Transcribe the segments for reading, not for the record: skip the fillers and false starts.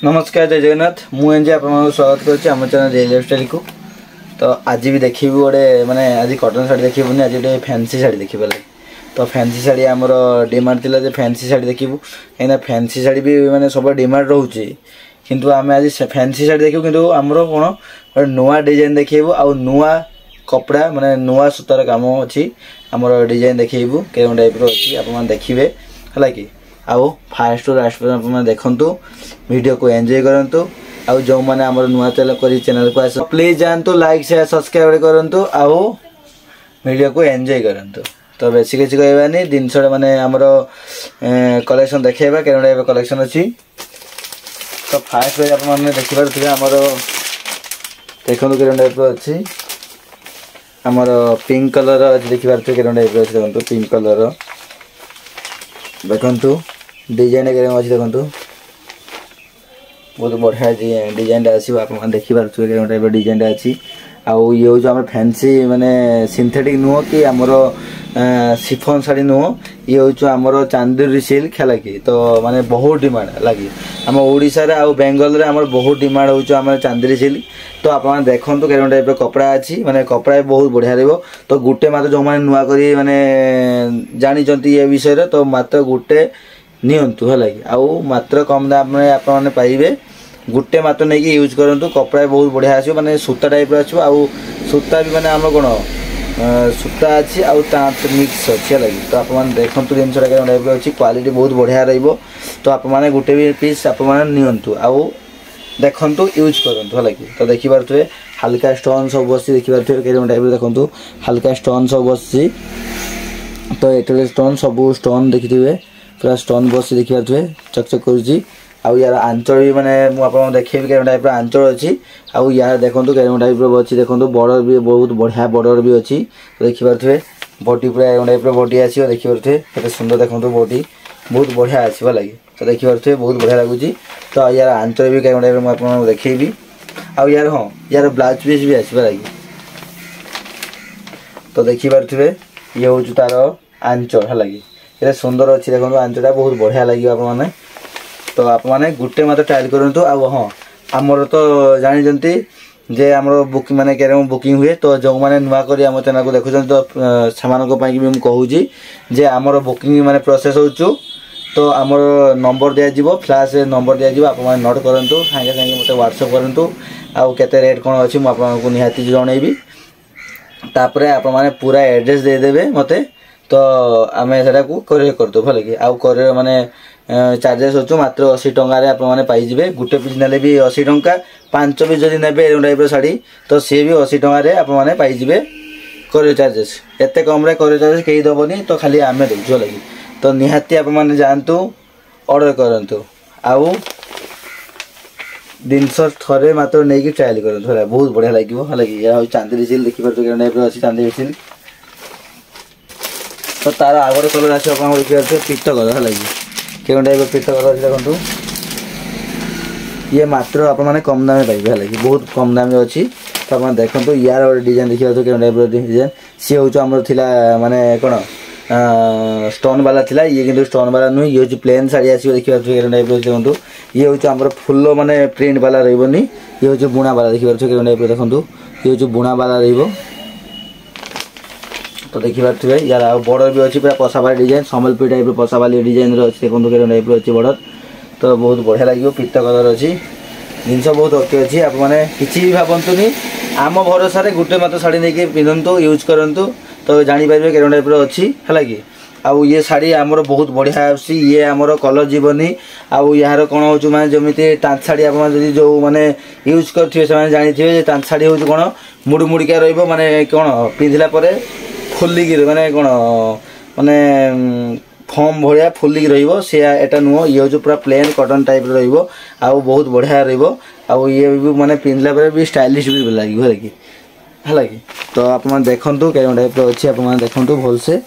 नमस्कार जय जगन्नाथ मुझे आप स्वागत करम चैनल रियल लाइफ स्टाइल को। तो आज भी देखी गोटे माने आज कटन शाढ़ी देखनी आज गोटे फैंसी शाढ़ी देखिए। तो फैंसी शाढ़ी आमर डिमांड थी फैंसी शाढ़ी देखू कहीं फैंसी शाढ़ी भी माने सब डिमांड रोचे किंतु आम आज फैंसी शाढ़ी देखू किंतु आमर कौन गोटे नुआ डिजाइन देखू आ नुआ कपड़ा माने नुआ सूतार काम अच्छी आमर डिजाइन देखू के टाइप अच्छी आप देखिए है कि आउ फास्ट टू लास्ट पर्यंत देखंतु वीडियो को एंजॉय करंतु आउ जो माने हमर नुआ चैनल को आस प्लीज जानतु लाइक शेयर सब्सक्राइब करंतु आउ वीडियो को एंजॉय करंतु। तो बेसी किसी कहबानी दिन माने हमर कलेक्शन देखेबा केन टाइप कलेक्शन अछि। तो फास्ट पे आप माने देखि पारथिबे हमर देखंतु केन टाइप अछि हमर पिंक कलर अछि देखि पारथिबे केन टाइप अछि देखंतु पिंक कलर देखंतु डिजाइन अच्छी देखो बहुत बढ़िया डिजाइन आसो आप देखी पारे टाइप डिजाइन अच्छी आउ ये हूँ आम फैंसी माने सिंथेटिक नुह कि आमर सिफन शाढ़ी नुह ये हूँ आमर चांदेरी सिल्क है कि। तो माने बहुत डिमांड लगे आम ओडिशा रे आउ बेंगल रे आमर बहुत डिमांड होउछ आमर चांदेरी सिल्क। तो आप देखो केन टाइप कपड़ा अच्छी माने कपड़ा भी बहुत बढ़िया रहिबो। तो गुटे मात्र जो माने नुआ करी माने जानी जंती ये विषय रे तो मात्र गुटे नियंतु है कि आउ मात्र कम दाम में आप पाइबे गुटे मात्र नहीं कि यूज करंतु कपड़ा बहुत बढ़िया आसो माने सूता टाइप आसो आउ सूता भी माने आम कौन सूता अच्छी आउ मिक्स अच्छी है कि। तो आप देखो जिनसा टाइप अच्छी क्वालिटी बहुत बढ़िया रहिबो। तो आप गुटे भी पीस आप नियंतु आउ देखंतु यूज करंतु है कि। तो देखि पारथुवे हल्का स्टोन सब बसी देखि पारथुवे के टाइप देखंतु हल्का स्टोन सब बसी। तो एटे स्टोन सब स्टोन देखिथिबे पूरा स्टोन बसी देखि पारथुवे चकचक करूची आउ यार आंचल भी माने मु आपन देखिबे के टाइप आंचल अछि आउ यार देखंतु के टाइप अछि देखंतु बॉर्डर भी बहुत बढ़िया बॉर्डर भी अछि। तो देखि पारथुवे बॉडी पूरा टाइप बॉडी आसी देखि पारथुवे केते सुंदर देखंतु बॉडी बहुत बढ़िया अछि भला कि। तो देखि पारथुवे बहुत बढ़िया लागुची। तो यार आंचल भी के टाइप मु आपन देखिबी आउ यार हां यार ब्लाउज पीस भी अछि भला कि। तो देखि पारथुवे ये होछु तार आंचल हला कि ये सुंदर अच्छी देखो आंचटा बहुत बढ़िया लगे आप माने। तो आप माने गुटे मत ट्रायल करंतु आ हाँ आमर तो जानी जंती जे आमर बुकिंग माने केरे बुकिंग हुए। तो जो माने नुआ करी आम चैनल को देखुछन तो समान पई भी कहूजी जे आमर बुकिंग माने प्रोसेस होचु। तो आमर नंबर दिया जिवो फ्लैश नंबर दिया जिवो आप माने नोट करंतु संगे संगे मते व्हाट्सएप करंतु आउ केते रेट कोन अछि म आपको निहाती जणैबी तापरे आप माने पूरा एड्रेस दे देबे मते। तो आम से कोरियर करदे भले कि आउ कोरियर माने चार्जेस हो मात्र 80 टंका आप पाइबे गुटे पीस ने भी 80 टंका 5 पीस जब ने टाइप शाढ़ी तो सी भी 80 टंका आप पाइबे कोरियर चार्जेस एत कम कोरियर चार्जेस कहीं दबनी। तो खाली आम दौर लगी तो निहाती आप जातु ऑर्डर करूँ आउ जिनस थे मात्र नहीं ट्रायल करूँ बहुत बढ़िया लगे है कि। चांदेरी सिल्क देखिए टाइप अच्छी चांदेरी सिल्क। तो तार आगे कलर आस देखिए पीत कलर है कि के टाइप पीत कलर अच्छे देखो ये मात्र आप कम दाम पाइबे है कि बहुत कम दाम अच्छी। तो आप देखो यार डिजाइन देखिए के टाइप डिजाइन सी हूँ आम माने कौन स्टोन वाला थिला ये किंतु स्टोन वाला नुह ये हूँ प्लेन शाढ़ी आसो देखिए टाइप देखो ये हूँ आम फुल माने प्रिंट वाला रही ये हूँ बुणा वाला देखिए टाइप देखो ये हूँ बुणा वाला रही। तो देखी पारे यार बॉर्डर भी अच्छी पूरा पसावाली डिजाइन सम्बलपुर टाइप पसावाली डिजाइन अच्छी देखो टाइप अच्छी बॉर्डर। तो बहुत बढ़िया लगे पीत कलर अच्छी जिनस बहुत ओके अच्छी आप किसी भी भावतुनि आम भरोसा गुटे मत शाढ़ी नहीं पिंधतु यूज करूँ तो जापर के टाइप अच्छी है कि। आउ ये शाढ़ी आमर बहुत बढ़िया आसी ये आमर कलर जीवनी आउ यार कौन हो माने जमी तांत शाढ़ी आप जो मैंने यूज करेंगे से जानी तांत शाढ़ी हूँ कौन मुड़ मुड़िका रही कौन पिंधला फुलिकी माने कौन माने फॉर्म भाया फुलिकी रहा नुह ये हूँ पूरा प्लेन कटन टाइप आउ बहुत बढ़िया आउ ये भी माने पिंधला भी स्टाइलिश भी लगे है कि। तो आप देखु के टाइप अच्छी आप देखु भलसे।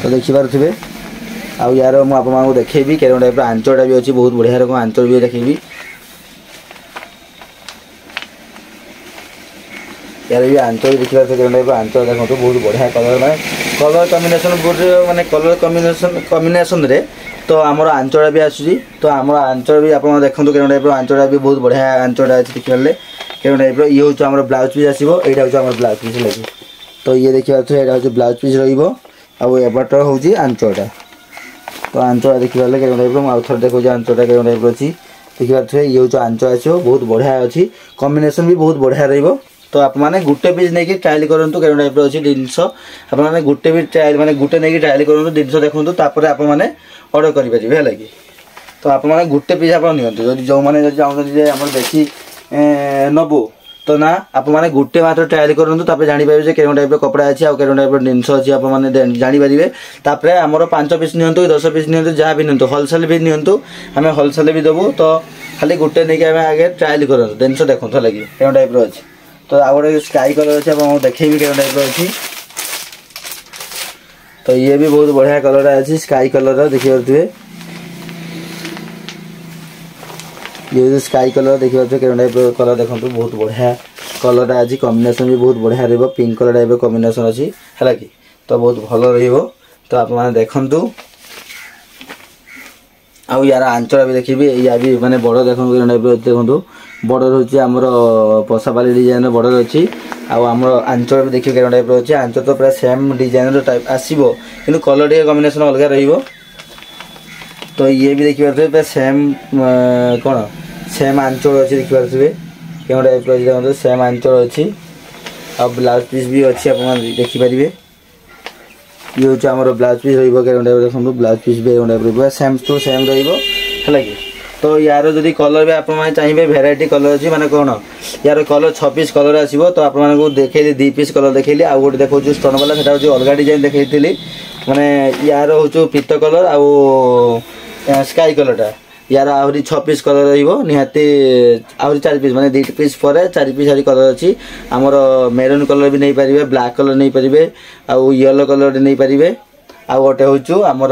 तो देखिपे आउ यार मुझे देखेबी के टाइप आंचलटा भी अच्छी बहुत बढ़िया रकम आंचल भी देखेबी यार भी आंचल देखिए आंचल देखो बहुत बढ़िया कलर माने कलर कॉम्बिनेशन माने कलर कॉम्बिनेशन रे तो आमर आंचड़ा भी आसूँ तो आम आंचड़ भी आप देखो के टाइप आंचड़ा भी बहुत बढ़िया आंचड़ा अच्छी देखिए के टाइप ये हूँ आम ब्लाउज पीस आसो यहाँ हूँ आम ब्लाउज पीस लगे तो ये देखिए यहाँ हूँ ब्लाउज पीस रबर हूँ आंचड़ा तो आंचड़ा देखिए के टाइप आउ थे देखो आंचड़ा के टाइप अच्छी देखिए ये हूँ आंचड़ आसो बहुत बढ़िया अच्छी कॉम्बिनेशन भी बहुत बढ़िया रही तो आप मैंने गुटे पीस नहीं ट्रायल करूँ के टाइप अच्छी जिनस आपने गुटे भी ट्रायल मैंने गुटे नहीं ट्रायल करूँ जिनस देखूँ तापर आप ऑर्डर करेंगे है कि तो आप गुटे पीस आप नियंतु जो मैंने चाहते आम बेसी नबू तो ना आप मैंने गुटे मात्र ट्रायल करूँ जापर के टाइप कपड़ा अच्छी आउ के टाइप जिनस अच्छी आपने जापर तापर आमर 5 पीस नियंतु 10 पीस नियंतु जहाँ भी नियंतु होलसेल भी नियंतु आम होलसेल भी देवु तो खाली गुटे नहीं आगे ट्रायल करूँ जिनस देखो लगे के टाइप अच्छी तो आ गए स्काई कलर अच्छे आप देखेबी के टाइप अच्छी तो ये भी बहुत बढ़िया कलर अच्छी स्काई कलर देखी पारे ये स्काई कलर देखी पारे के टाइप कलर देखो बहुत बढ़िया कलर अच्छी कॉम्बिनेशन भी बहुत बढ़िया रही पिंक कलर टाइप कॉम्बिनेशन अच्छी है कि तो बहुत भल तो आप देखु आउ यार आंचड़ा भी देखिए या भी माने बड़ देखो बड़ रोचे आमर पशापाली डिजाइन बड़ अच्छी आम आंचल भी देखिए के टाइप अच्छे आंचल तो पूरा सेम डिजाइन टाइप आसो कि कलर टे कॉम्बिनेशन अलग रही तो ये भी देखिए पूरा सेम कौन सेम आंचल अच्छी देखी पारे के टाइप देखो सेम आंचल अच्छी आ ब्लाउज पीस भी अच्छी आप देखिपारे ये हूँ आम ब्लाउज पीस रही देखो ब्लाउज पीस भी टाइप सेम टू सेम रहा कि तो यार जदि कलर भी आप चाहिए भेराइटी कलर अच्छी माने कौन यार कलर 6 पीस कलर आसो तो आप देखी 2 पीस कलर देखी आउ गोटे देखो स्टोन वाला से हूँ अलग डिजाइन देखी माने यार हूँ पीत कलर आउ स्काई कलरटा यार आहरी 6 पीस कलर रही आहरी 4 पीस माने 2 पीस पर 4 पीस आहरी कलर अच्छी आमर मेरून कलर भी नहीं पारे ब्लैक कलर नहीं पारे आउ येलो कलर नहीं पारे आ गोटे हूँ आमर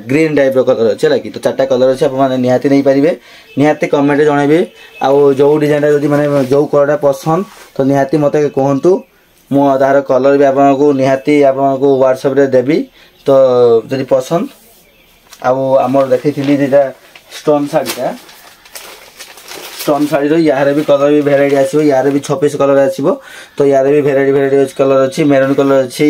ग्रीन टाइप कलर अच्छे लगे तो 4टा कलर अच्छे आप निहाती नहीं पारे निहाती कमेंट जनइबे आउ जो डिजाइन जब मैंने जो कलरटा पसंद तो निहाती मत कहतु मुझार कलर भी आपको निहाती आपको व्हाट्सएप रे देवी तो जब पसंद आउ आमर देखी थी स्टोन शाढ़ीटा स्टोन शाढ़ी यार भी कलर भी भेराइटी आसो यार भी 6 पीस कलर आसो तो यार भी भेराइटी कलर अच्छी मेरून कलर अच्छी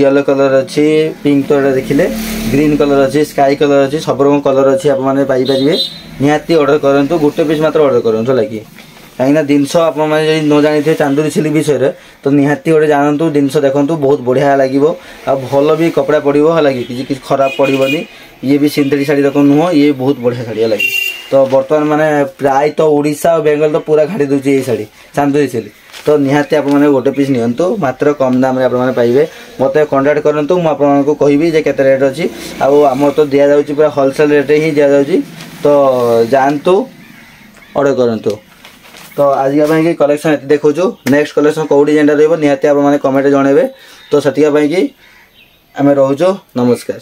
येलो कलर अच्छी पिंक कलर देखिले ग्रीन कलर अच्छी स्काई कलर अच्छी सब रकम कलर अच्छी आपने पाइपर निहाती ऑर्डर करूँ गोटे पीस मात्र ऑर्डर करूँ लगे कहीं जिनस आप न जानी चांदूरी सिल्क विषय तो निहाती गोटे जानतु जिनस देखूँ बहुत बढ़िया लगे आ भल भी कपड़ा पड़ो है लगे किसी खराब पड़ोनी ये भी सिंथेटिक शाढ़ी रकम नुह ये बहुत बढ़िया शाढ़ी है लगे तो बर्तमान माने प्राय तो ओडिशा और बेंगल तो पूरा घाटी दूसरी ये शाढ़ी चांदूरी सिल्क तो निहाती आपने गोटे पीस नियंतु मात्र कम दाम आपने पाइबे मत कंटाक्ट करूँ मुझे कहबी जे केते रेट अच्छी आम तो दि जाऊँगी पूरा होलसेल रेट ही दि जाऊँगी तो जानतु ऑर्डर करूँ तो आज कि कलेक्शन ये देखो नेक्स्ट कलेक्शन कौ डिजाइन रही निहाती आप कमेंट जनइबे तो से आम रोचो नमस्कार।